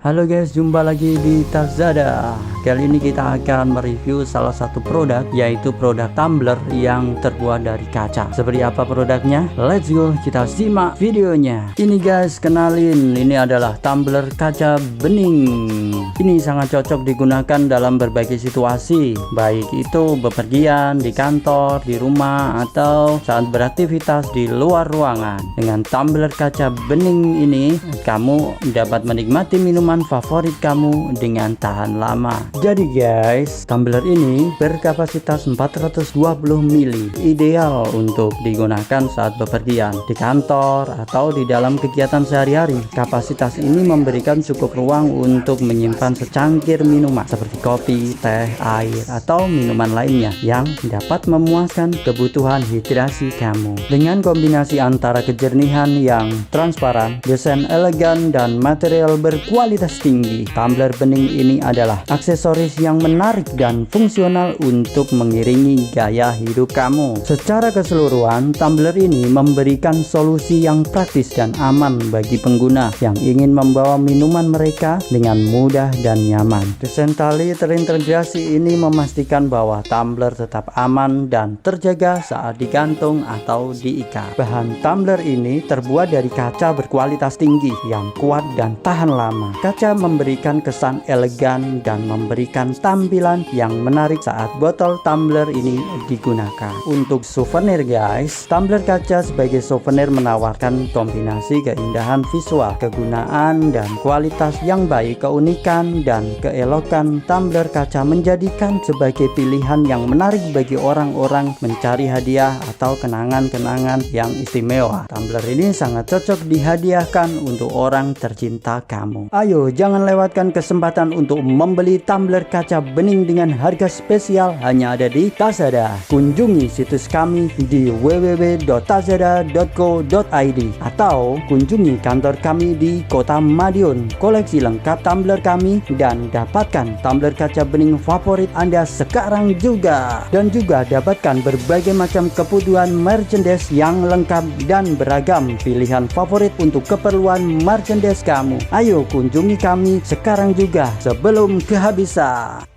Halo guys, jumpa lagi di Tazada. Kali ini kita akan mereview salah satu produk, yaitu produk tumbler yang terbuat dari kaca. Seperti apa produknya? Let's go, kita simak videonya. Ini guys, kenalin, ini adalah tumbler kaca bening. Ini sangat cocok digunakan dalam berbagai situasi, baik itu bepergian, di kantor, di rumah, atau saat beraktivitas di luar ruangan. Dengan tumbler kaca bening ini, kamu dapat menikmati minuman favorit kamu dengan tahan lama. Jadi guys, tumbler ini berkapasitas 420 ml, ideal untuk digunakan saat bepergian di kantor atau di dalam kegiatan sehari-hari. Kapasitas ini memberikan cukup ruang untuk menyimpan secangkir minuman seperti kopi, teh, air, atau minuman lainnya yang dapat memuaskan kebutuhan hidrasi kamu. Dengan kombinasi antara kejernihan yang transparan, desain elegan, dan material berkualitas tinggi, tumbler bening ini adalah aksesoris yang menarik dan fungsional untuk mengiringi gaya hidup kamu. Secara keseluruhan, tumbler ini memberikan solusi yang praktis dan aman bagi pengguna yang ingin membawa minuman mereka dengan mudah dan nyaman. Desain tali terintegrasi ini memastikan bahwa tumbler tetap aman dan terjaga saat digantung atau diikat. Bahan tumbler ini terbuat dari kaca berkualitas tinggi yang kuat dan tahan lama. Kaca memberikan kesan elegan dan memberikan tampilan yang menarik saat botol tumbler ini digunakan. Untuk souvenir guys, tumbler kaca sebagai souvenir menawarkan kombinasi keindahan visual, kegunaan, dan kualitas yang baik. Keunikan dan keelokan tumbler kaca menjadikan sebagai pilihan yang menarik bagi orang-orang mencari hadiah atau kenangan-kenangan yang istimewa. Tumbler ini sangat cocok dihadiahkan untuk orang tercinta kamu. Ayo, jangan lewatkan kesempatan untuk membeli tumbler kaca bening dengan harga spesial hanya ada di Tazada. Kunjungi situs kami di www.tazada.co.id atau kunjungi kantor kami di Kota Madiun. Koleksi lengkap tumbler kami dan dapatkan tumbler kaca bening favorit Anda sekarang juga. Dan juga dapatkan berbagai macam kebutuhan merchandise yang lengkap dan beragam pilihan favorit untuk keperluan merchandise kamu. Ayo kunjungi kami sekarang juga sebelum kehabisan.